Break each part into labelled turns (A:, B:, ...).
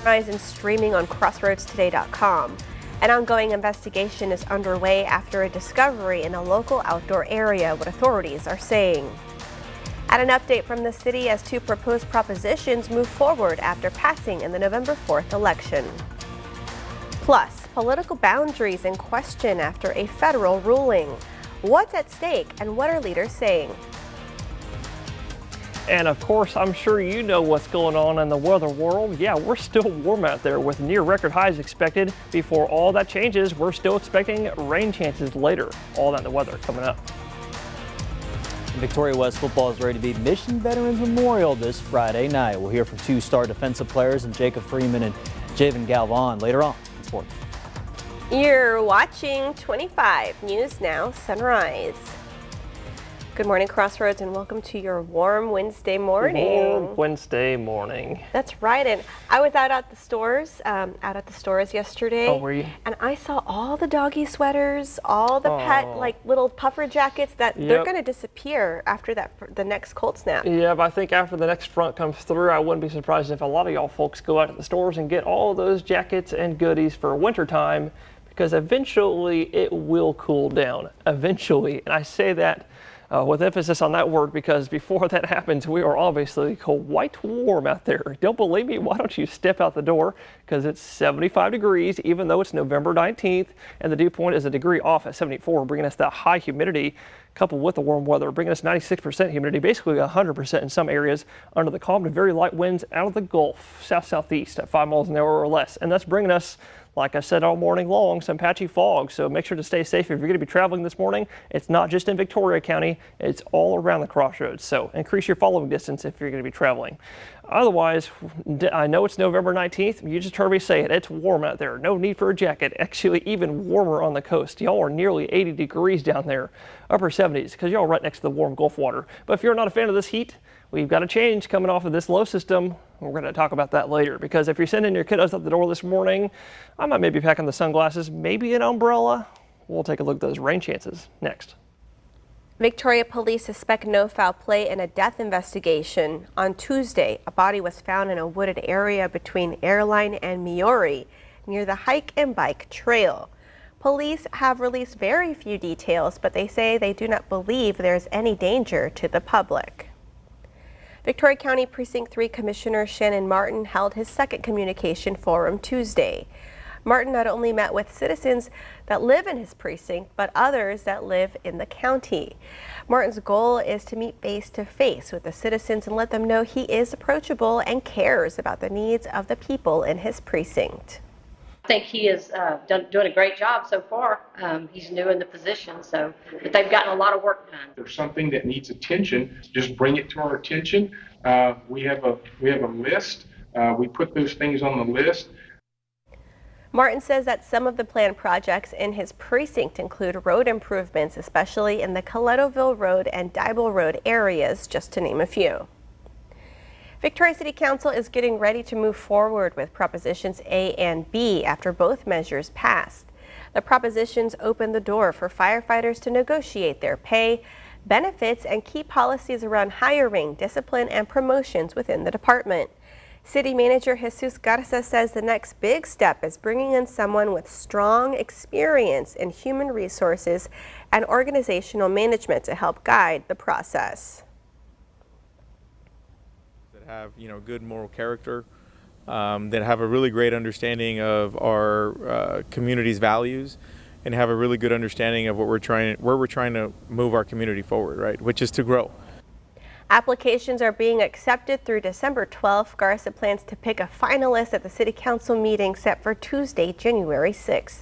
A: Sunrise and streaming on crossroadstoday.com. An ongoing investigation is underway after a discovery in a local outdoor area, what authorities are saying. And an update from the city as two proposed propositions move forward after passing in the November 4th election. Plus, political boundaries in question after a federal ruling. What's at stake and what are leaders saying?
B: And of course, I'm sure you know what's going on in the weather world. Yeah, we're still warm out there with near record highs expected. Before all that changes, we're still expecting rain chances later. All that in the weather coming up.
C: Victoria West football is ready to beat Mission Veterans Memorial this Friday night. We'll hear from two-star defensive players and Jacob Freeman and Javen Galvan later on in sports.
A: You're watching 25 News Now Sunrise. Good morning, Crossroads, and welcome to your warm Wednesday morning.
B: Warm Wednesday morning.
A: That's right, and I was out at the stores yesterday.
B: Oh, were you?
A: And I saw all the doggy sweaters, all the pet, like little puffer jackets that they're going to disappear after the next cold snap.
B: Yeah, but I think after the next front comes through, I wouldn't be surprised if a lot of y'all folks go out to the stores and get all those jackets and goodies for wintertime, because eventually it will cool down. Eventually, and I say that with emphasis on that word because before that happens, we are obviously quite warm out there. Don't believe me? Why don't you step out the door? Because it's 75 degrees, even though it's November 19th, and the dew point is a degree off at 74, bringing us that high humidity coupled with the warm weather, bringing us 96% humidity, basically 100% in some areas under the calm to very light winds out of the Gulf, south-southeast at 5 miles an hour or less. And that's bringing us, like I said all morning long, some patchy fog. So make sure to stay safe if you're going to be traveling this morning. It's not just in Victoria County, it's all around the Crossroads. So increase your following distance if you're going to be traveling. Otherwise, I know it's November 19th. You just heard me say it. It's warm out there. No need for a jacket. Actually, even warmer on the coast. Y'all are nearly 80 degrees down there, upper 70s, because y'all are right next to the warm Gulf water. But if you're not a fan of this heat, we've got a change coming off of this low system. We're going to talk about that later, because if you're sending your kiddos out the door this morning, I might maybe pack on the sunglasses, maybe an umbrella. We'll take a look at those rain chances next.
A: Victoria police suspect no foul play in a death investigation. On Tuesday, a body was found in a wooded area between Airline and Miori near the hike and bike trail. Police have released very few details, but they say they do not believe there is any danger to the public. Victoria County Precinct 3 Commissioner Shannon Martin held his second communication forum Tuesday. Martin not only met with citizens that live in his precinct, but others that live in the county. Martin's goal is to meet face to face with the citizens and let them know he is approachable and cares about the needs of the people in his precinct.
D: I think he is doing a great job so far. He's new in the position, but they've gotten a lot of work done.
E: If there's something that needs attention, just bring it to our attention. We have a list. We put those things on the list.
A: Martin says that some of the planned projects in his precinct include road improvements, especially in the Colettoville Road and Dibble Road areas, just to name a few. Victoria City Council is getting ready to move forward with Propositions A and B after both measures passed. The propositions open the door for firefighters to negotiate their pay, benefits, and key policies around hiring, discipline, and promotions within the department. City Manager Jesus Garza says the next big step is bringing in someone with strong experience in human resources and organizational management to help guide the process.
F: That have, good moral character, that have a really great understanding of our community's values, and have a really good understanding of where we're trying to move our community forward, right? Which is to grow.
A: Applications are being accepted through December 12th. Garza plans to pick a finalist at the City Council meeting set for Tuesday, January 6th.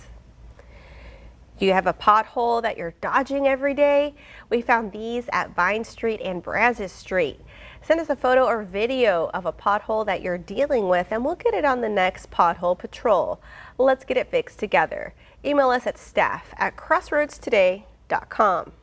A: Do you have a pothole that you're dodging every day? We found these at Vine Street and Brazos Street. Send us a photo or video of a pothole that you're dealing with and we'll get it on the next Pothole Patrol. Let's get it fixed together. Email us at staff@crossroadstoday.com.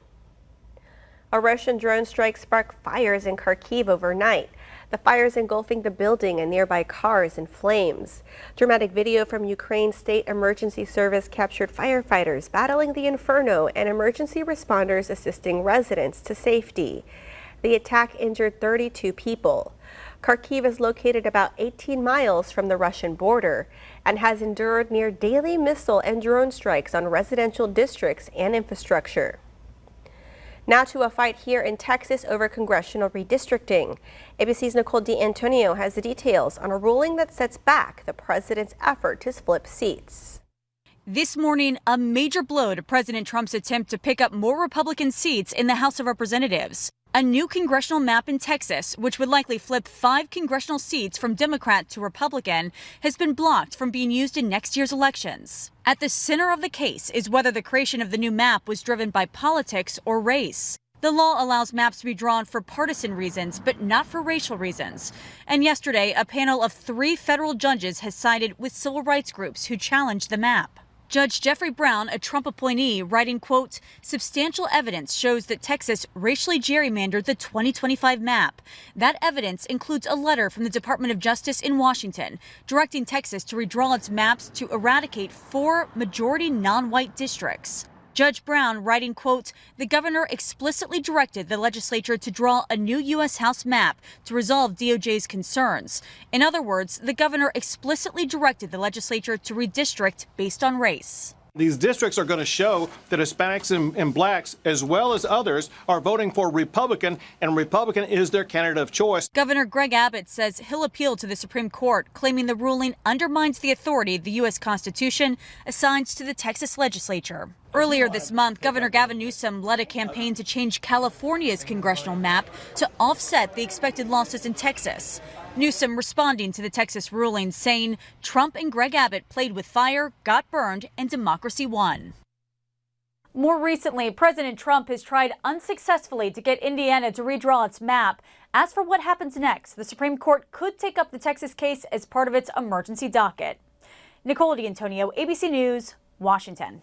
A: A Russian drone strike sparked fires in Kharkiv overnight. The fires engulfing the building and nearby cars in flames. Dramatic video from Ukraine's State Emergency Service captured firefighters battling the inferno and emergency responders assisting residents to safety. The attack injured 32 people. Kharkiv is located about 18 miles from the Russian border and has endured near daily missile and drone strikes on residential districts and infrastructure. Now to a fight here in Texas over congressional redistricting. ABC's Nicole D'Antonio has the details on a ruling that sets back the president's effort to flip seats.
G: This morning, a major blow to President Trump's attempt to pick up more Republican seats in the House of Representatives. A new congressional map in Texas, which would likely flip 5 congressional seats from Democrat to Republican, has been blocked from being used in next year's elections. At the center of the case is whether the creation of the new map was driven by politics or race. The law allows maps to be drawn for partisan reasons, but not for racial reasons. And yesterday, a panel of 3 federal judges has sided with civil rights groups who challenged the map. Judge Jeffrey Brown, a Trump appointee, writing, quote, substantial evidence shows that Texas racially gerrymandered the 2025 map. That evidence includes a letter from the Department of Justice in Washington directing Texas to redraw its maps to eradicate 4 majority non-white districts. Judge Brown writing, quote, the governor explicitly directed the legislature to draw a new U.S. House map to resolve DOJ's concerns. In other words, the governor explicitly directed the legislature to redistrict based on race.
H: These districts are going to show that Hispanics and blacks, as well as others, are voting for Republican, and Republican is their candidate of choice.
G: Governor Greg Abbott says he'll appeal to the Supreme Court, claiming the ruling undermines the authority the U.S. Constitution assigns to the Texas legislature. Earlier this month, Governor Gavin Newsom led a campaign to change California's congressional map to offset the expected losses in Texas. Newsom responding to the Texas ruling, saying Trump and Greg Abbott played with fire, got burned, and democracy won.
I: More recently, President Trump has tried unsuccessfully to get Indiana to redraw its map. As for what happens next, the Supreme Court could take up the Texas case as part of its emergency docket. Nicole D'Antonio, ABC News, Washington.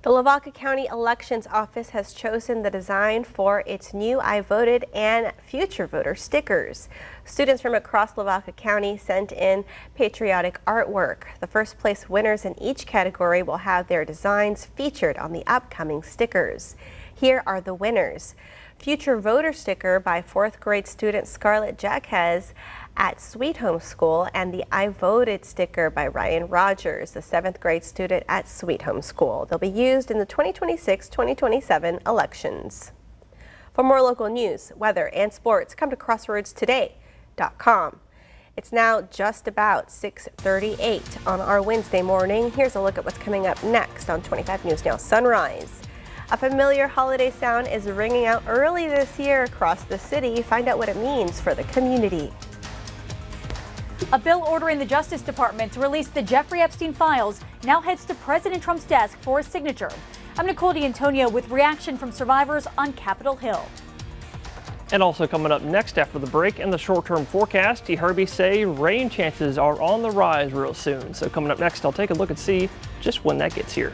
A: The Lavaca County Elections Office has chosen the design for its new I Voted and Future Voter stickers. Students from across Lavaca County sent in patriotic artwork. The first place winners in each category will have their designs featured on the upcoming stickers. Here are the winners. Future Voter sticker by 4th grade student Scarlett Jaquez at Sweet Home School, and the I Voted sticker by Ryan Rogers, the 7th grade student at Sweet Home School. They'll be used in the 2026-2027 elections. For more local news, weather, and sports, come to crossroadstoday.com. It's now just about 6:38 on our Wednesday morning. Here's a look at what's coming up next on 25 News Now Sunrise. A familiar holiday sound is ringing out early this year across the city. Find out what it means for the community.
I: A bill ordering the Justice Department to release the Jeffrey Epstein files now heads to President Trump's desk for a signature. I'm Nicole D'Antonio with reaction from survivors on Capitol Hill.
B: And also coming up next after the break, in the short-term forecast, Herbie say rain chances are on the rise real soon. So coming up next, I'll take a look and see just when that gets here.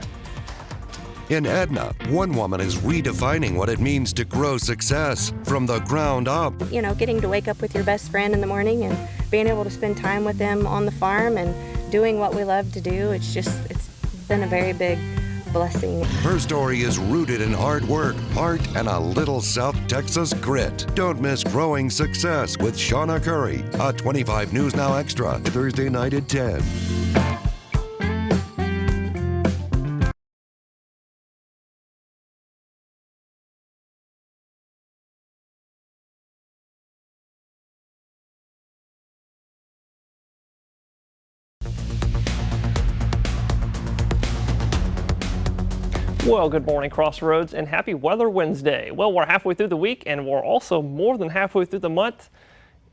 J: In Edna, one woman is redefining what it means to grow success from the ground up.
K: You know, getting to wake up with your best friend in the morning and being able to spend time with them on the farm and doing what we love to do, it's been a very big blessing.
J: Her story is rooted in hard work, heart, and a little South Texas grit. Don't miss Growing Success with Shauna Curry, a 25 News Now Extra, Thursday night at 10.
B: Well, good morning, Crossroads, and happy Weather Wednesday. Well, we're halfway through the week, and we're also more than halfway through the month.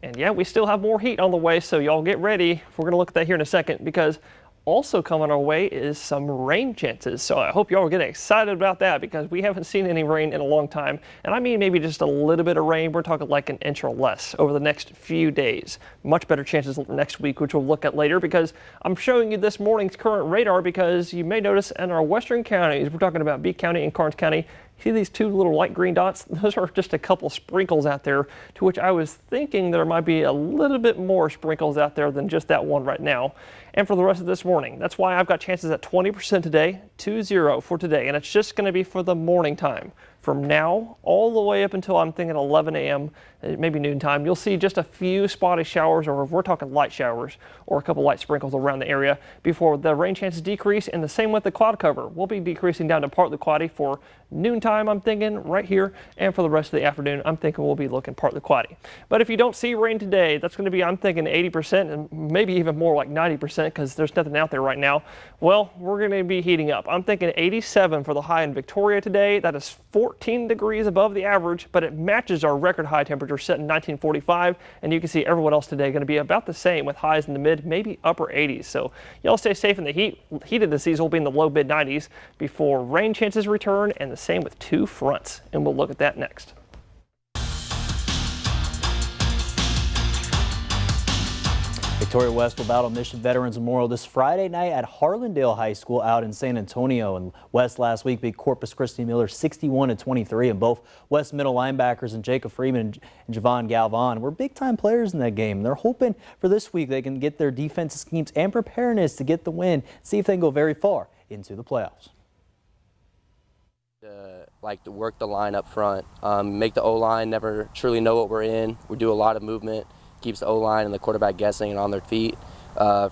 B: And yeah, we still have more heat on the way, so y'all get ready. We're going to look at that here in a second, because also coming our way is some rain chances. So I hope y'all are getting excited about that, because we haven't seen any rain in a long time. And I mean maybe just a little bit of rain. We're talking like an inch or less over the next few days. Much better chances next week, which we'll look at later, because I'm showing you this morning's current radar, because you may notice in our western counties, we're talking about Bee County and Karnes County, see these 2 little light green dots? Those are just a couple sprinkles out there, to which I was thinking there might be a little bit more sprinkles out there than just that one right now. And for the rest of this morning, that's why I've got chances at 20% today, 20 for today, and it's just going to be for the morning time. from now all the way up until I'm thinking 11 a.m., maybe noontime, you'll see just a few spotty showers, or if we're talking light showers, or a couple light sprinkles around the area before the rain chances decrease. And the same with the cloud cover. We'll be decreasing down to partly cloudy for noontime, I'm thinking, right here. And for the rest of the afternoon, I'm thinking we'll be looking partly cloudy. But if you don't see rain today, that's going to be, I'm thinking 80% and maybe even more like 90% because there's nothing out there right now. Well, we're going to be heating up. I'm thinking 87 for the high in Victoria today. That is 14 degrees above the average, but it matches our record high temperature set in 1945. And you can see everyone else today going to be about the same with highs in the mid, maybe upper 80s. So y'all stay safe in the heat. Heat of the season will be in the low mid 90s before rain chances return, and the same with two fronts. And we'll look at that next.
C: Victoria West will battle Mission Veterans Memorial this Friday night at Harlandale High School out in San Antonio. And West last week beat Corpus Christi Miller 61-23, and both West middle linebackers and Jacob Freeman and Javon Galvan were big-time players in that game. They're hoping for this week they can get their defensive schemes and preparedness to get the win, see if they can go very far into the playoffs.
L: Like to work the line up front, make the O-line never truly know what we're in. We do a lot of movement. Keeps the O-line and the quarterback guessing and on their feet.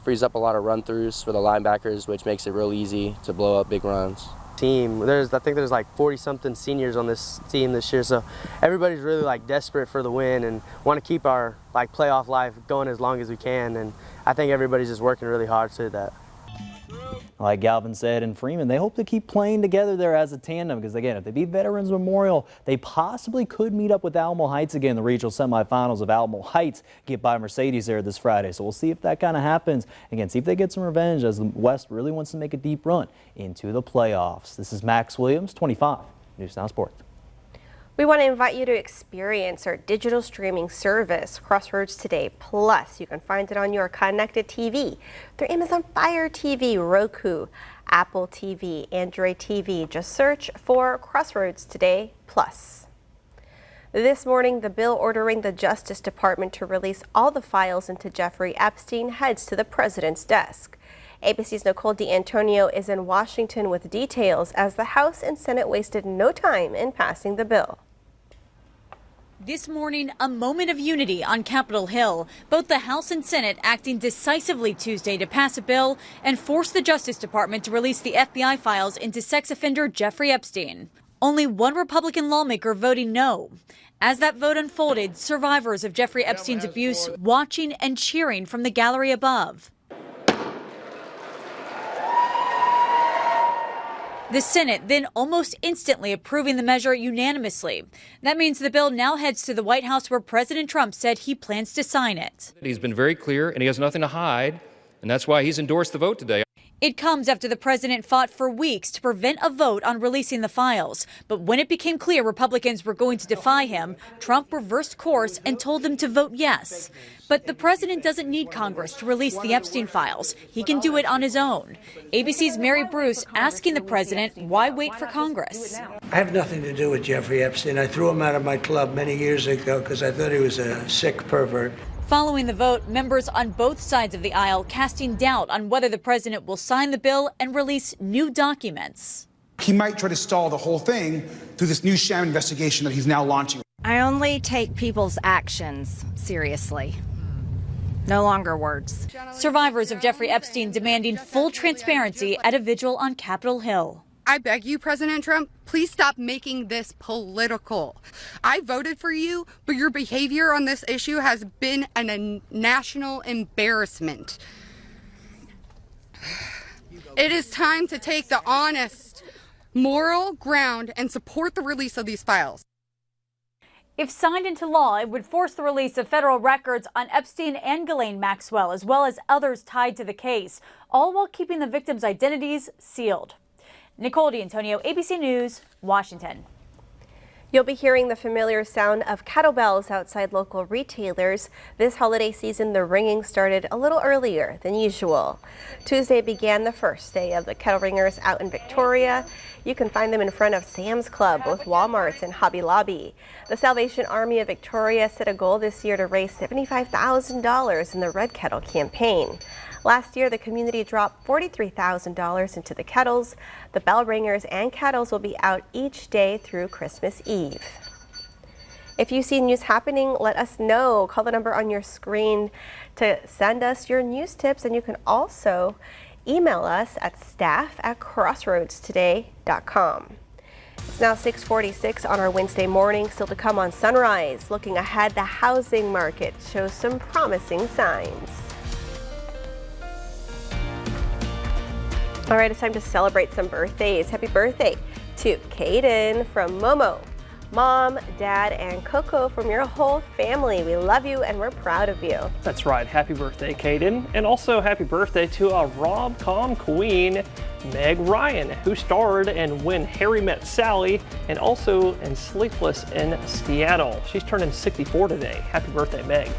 L: Frees up a lot of run-throughs for the linebackers, which makes it real easy to blow up big runs.
M: I think there's like 40-something seniors on this team this year, so everybody's really like desperate for the win and want to keep our like playoff life going as long as we can. And I think everybody's just working really hard to that.
C: Like Galvin said, and Freeman, they hope to keep playing together there as a tandem because, again, if they beat Veterans Memorial, they possibly could meet up with Alamo Heights again in the regional semifinals if Alamo Heights get by Mercedes there this Friday. So we'll see if that kind of happens. Again, see if they get some revenge as the West really wants to make a deep run into the playoffs. This is Max Williams, 25 News Now Sports.
A: We want to invite you to experience our digital streaming service, Crossroads Today Plus. You can find it on your connected TV through Amazon Fire TV, Roku, Apple TV, Android TV. Just search for Crossroads Today Plus. This morning, the bill ordering the Justice Department to release all the files into Jeffrey Epstein heads to the president's desk. ABC's Nicole D'Antonio is in Washington with details as the House and Senate wasted no time in passing the bill.
G: This morning, a moment of unity on Capitol Hill. Both the House and Senate acting decisively Tuesday to pass a bill and force the Justice Department to release the FBI files into sex offender Jeffrey Epstein. Only one Republican lawmaker voting no. As that vote unfolded, survivors of Jeffrey Epstein's abuse watching and cheering from the gallery above. The Senate then almost instantly approving the measure unanimously. That means the bill now heads to the White House, where President Trump said he plans to sign it.
N: He's been very clear and he has nothing to hide, and that's why he's endorsed the vote today.
G: It comes after the president fought for weeks to prevent a vote on releasing the files. But when it became clear Republicans were going to defy him, Trump reversed course and told them to vote yes. But the president doesn't need Congress to release the Epstein files. He can do it on his own. ABC's Mary Bruce asking the president why wait for Congress.
O: I have nothing to do with Jeffrey Epstein. I threw him out of my club many years ago because I thought he was a sick pervert.
G: Following the vote, members on both sides of the aisle casting doubt on whether the president will sign the bill and release new documents.
P: He might try to stall the whole thing through this new sham investigation that he's now launching.
Q: I only take people's actions seriously. No longer words.
G: Survivors of Jeffrey Epstein demanding full transparency at a vigil on Capitol Hill.
R: I beg you, President Trump, please stop making this political. I voted for you, but your behavior on this issue has been a national embarrassment. It is time to take the honest, moral ground and support the release of these files.
I: If signed into law, it would force the release of federal records on Epstein and Ghislaine Maxwell, as well as others tied to the case, all while keeping the victims' identities sealed. Nicole D'Antonio, ABC News, Washington.
A: You'll be hearing the familiar sound of kettle bells outside local retailers. This holiday season, the ringing started a little earlier than usual. Tuesday began the first day of the kettle ringers out in Victoria. You can find them in front of Sam's Club, both Walmarts and Hobby Lobby. The Salvation Army of Victoria set a goal this year to raise $75,000 in the Red Kettle campaign. Last year, the community dropped $43,000 into the kettles. The bell ringers and kettles will be out each day through Christmas Eve. If you see news happening, let us know. Call the number on your screen to send us your news tips, and you can also email us at staff@crossroadstoday.com. It's now 6:46 on our Wednesday morning. Still to come on Sunrise. Looking ahead, the housing market shows some promising signs. All right, it's time to celebrate some birthdays. Happy birthday to Caden from Momo, Mom, Dad, and Coco from your whole family. We love you and we're proud of you.
B: That's right. Happy birthday, Caden. And also happy birthday to a rom-com queen, Meg Ryan, who starred in When Harry Met Sally and also in Sleepless in Seattle. She's turning 64 today. Happy birthday, Meg.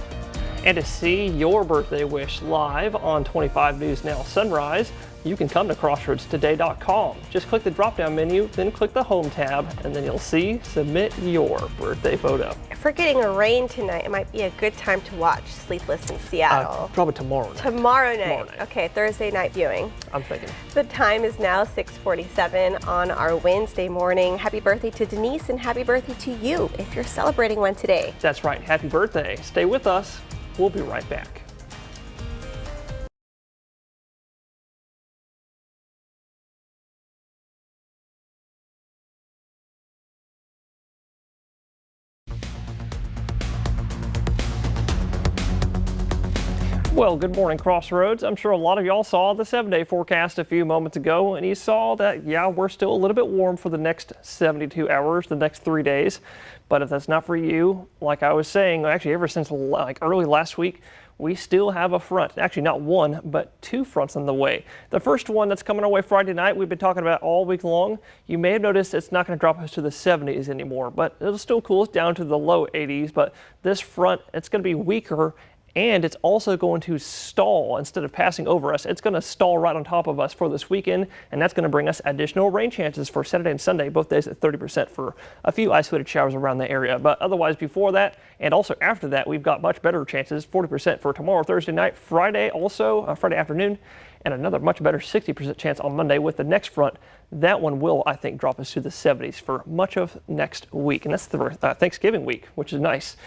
B: And to see your birthday wish live on 25 News Now Sunrise, you can come to crossroadstoday.com. Just click the drop-down menu, then click the Home tab, and then you'll see Submit Your Birthday Photo.
A: If we're getting a rain tonight, it might be a good time to watch Sleepless in Seattle.
B: Probably tomorrow night.
A: Tomorrow night. Okay, Thursday night viewing.
B: I'm thinking.
A: The time is now 6:47 on our Wednesday morning. Happy birthday to Denise and happy birthday to you if you're celebrating one today.
B: That's right. Happy birthday. Stay with us. We'll be right back. Well, good morning, Crossroads. I'm sure a lot of y'all saw the 7-day forecast a few moments ago, and you saw that, yeah, we're still a little bit warm for the next 72 hours, the next 3 days. But if that's not for you, like I was saying, actually ever since like early last week, we still have a front. Actually, not one, but two fronts on the way. The first one that's coming our way Friday night, we've been talking about all week long. You may have noticed it's not going to drop us to the 70s anymore, but it'll still cool us down to the low 80s. But this front, it's going to be weaker. And it's also going to stall instead of passing over us. It's going to stall right on top of us for this weekend, and that's going to bring us additional rain chances for Saturday and Sunday, both days at 30% for a few isolated showers around the area. But otherwise, before that and also after that, we've got much better chances, 40% for tomorrow, Thursday night, Friday also, Friday afternoon, and another much better 60% chance on Monday with the next front. That one will, I think, drop us to the 70s for much of next week. And that's the Thanksgiving week, which is nice.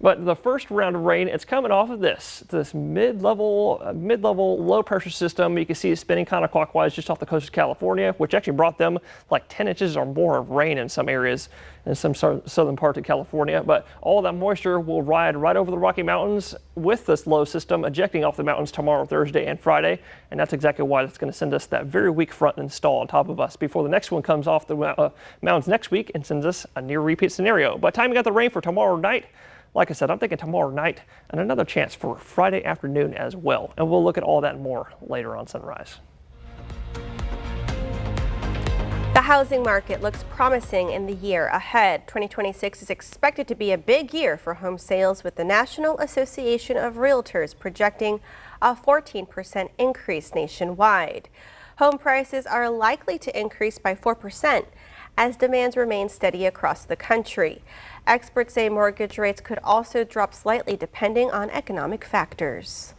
B: But the first round of rain, it's coming off of this mid-level low pressure system. You can see it spinning counterclockwise just off the coast of California, which actually brought them like 10 inches or more of rain in some areas in some southern part of California. But all that moisture will ride right over the Rocky Mountains with this low system ejecting off the mountains tomorrow, Thursday, and Friday. And that's exactly why it's going to send us that very weak front and stall on top of us before the next one comes off the mountains next week and sends us a near repeat scenario. By the time you got the rain for tomorrow night, like I said, I'm thinking tomorrow night and another chance for Friday afternoon as well. And we'll look at all that and more later on Sunrise.
A: The housing market looks promising in the year ahead. 2026 is expected to be a big year for home sales, with the National Association of Realtors projecting a 14% increase nationwide. Home prices are likely to increase by 4% as demands remain steady across the country. Experts say mortgage rates could also drop slightly depending on economic factors.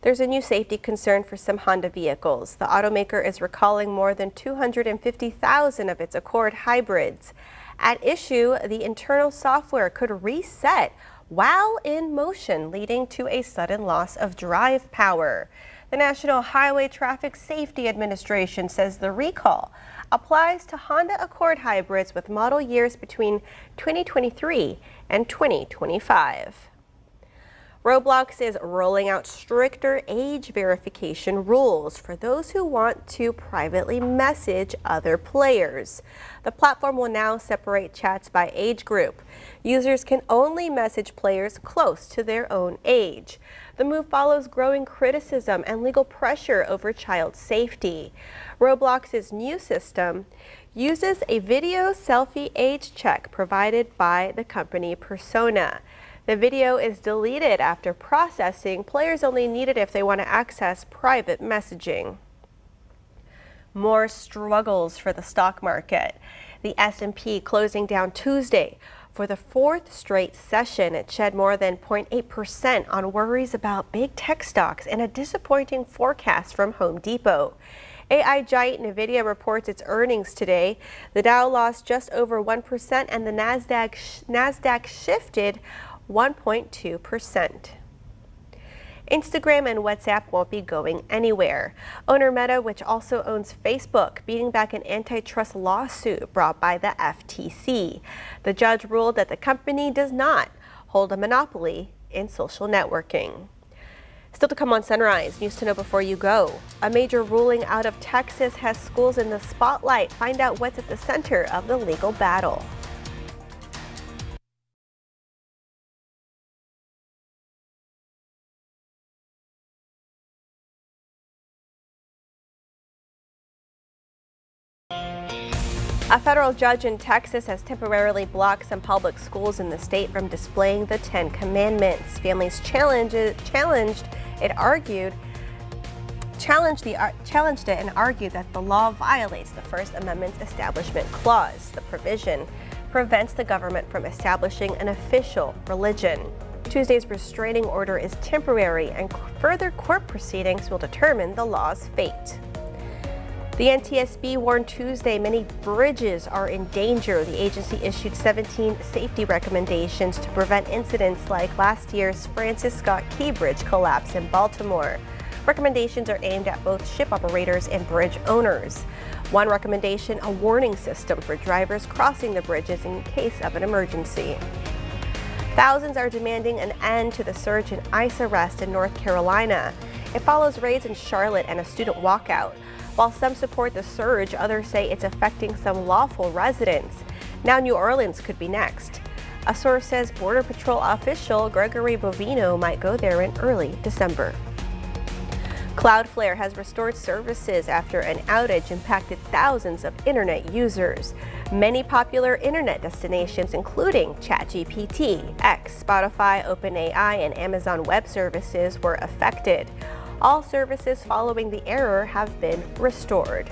A: There's a new safety concern for some Honda vehicles. The automaker is recalling more than 250,000 of its Accord hybrids. At issue, the internal software could reset while in motion, leading to a sudden loss of drive power. The National Highway Traffic Safety Administration says the recall applies to Honda Accord hybrids with model years between 2023 and 2025. Roblox is rolling out stricter age verification rules for those who want to privately message other players. The platform will now separate chats by age group. Users can only message players close to their own age. The move follows growing criticism and legal pressure over child safety. Roblox's new system uses a video selfie age check provided by the company Persona. The video is deleted after processing. Players only need it if they want to access private messaging. More struggles for the stock market. The S&P closing down Tuesday, For the fourth straight session, it shed more than 0.8% on worries about big tech stocks and a disappointing forecast from Home Depot. AI giant NVIDIA reports its earnings today. The Dow lost just over 1% and the Nasdaq shifted 1.2%. Instagram and WhatsApp won't be going anywhere. Owner Meta, which also owns Facebook, beating back an antitrust lawsuit brought by the FTC. The judge ruled that the company does not hold a monopoly in social networking. Still to come on Sunrise, news to know before you go. A major ruling out of Texas has schools in the spotlight. Find out what's at the center of the legal battle. A federal judge in Texas has temporarily blocked some public schools in the state from displaying the 10 Commandments. Families challenged it and argued that the law violates the First Amendment's Establishment Clause. The provision prevents the government from establishing an official religion. Tuesday's restraining order is temporary, and further court proceedings will determine the law's fate. The NTSB warned Tuesday many bridges are in danger. The agency issued 17 safety recommendations to prevent incidents like last year's Francis Scott Key Bridge collapse in Baltimore. Recommendations are aimed at both ship operators and bridge owners. One recommendation, a warning system for drivers crossing the bridges in case of an emergency. Thousands are demanding an end to the surge in ICE arrests in North Carolina. It follows raids in Charlotte and a student walkout. While some support the surge, others say it's affecting some lawful residents. Now New Orleans could be next. A source says Border Patrol official Gregory Bovino might go there in early December. Cloudflare has restored services after an outage impacted thousands of internet users. Many popular internet destinations, including ChatGPT, X, Spotify, OpenAI, and Amazon Web Services, were affected. All services following the error have been restored.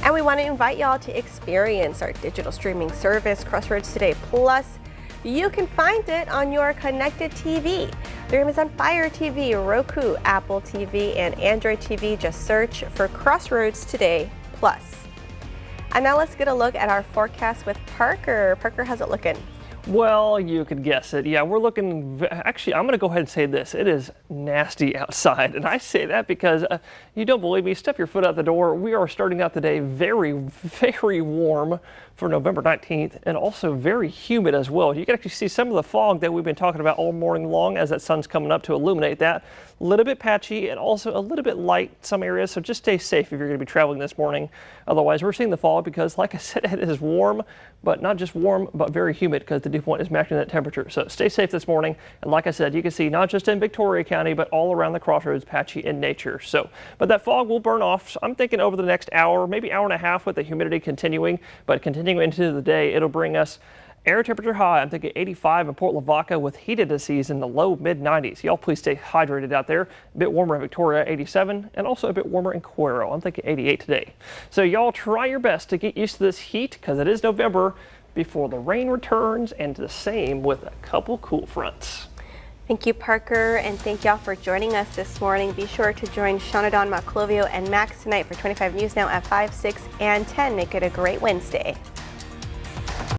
A: And we want to invite y'all to experience our digital streaming service, Crossroads Today Plus. You can find it on your connected TV. Through Amazon Fire TV, Roku, Apple TV, and Android TV. Just search for Crossroads Today Plus. And now let's get a look at our forecast with Parker. Parker, how's it looking?
B: Well, you could guess it. Yeah, we're looking, actually, I'm going to go ahead and say this. It is nasty outside. And I say that because you don't believe me. Step your foot out the door. We are starting out the day very, very warm for November 19th, and also very humid as well. You can actually see some of the fog that we've been talking about all morning long as that sun's coming up to illuminate that. A little bit patchy and also a little bit light in some areas, so just stay safe if you're going to be traveling this morning. Otherwise, we're seeing the fog because, like I said, it is warm, but not just warm, but very humid because the dew point is matching that temperature. So stay safe this morning. And like I said, you can see not just in Victoria County, but all around the Crossroads, patchy in nature. So, but that fog will burn off. So I'm thinking over the next hour, maybe hour and a half with the humidity continuing, but continuing into the day, it'll bring us air temperature high. I'm thinking 85 in Port Lavaca with heat indices in the low mid 90s. Y'all please stay hydrated out there. A bit warmer in Victoria, 87, and also a bit warmer in Cuero. I'm thinking 88 today. So y'all try your best to get used to this heat because it is November before the rain returns, and the same with a couple cool fronts.
A: Thank you, Parker, and thank y'all for joining us this morning. Be sure to join Shaunadan Maclovio and Max tonight for 25 News Now at 5, 6, and 10. Make it a great Wednesday.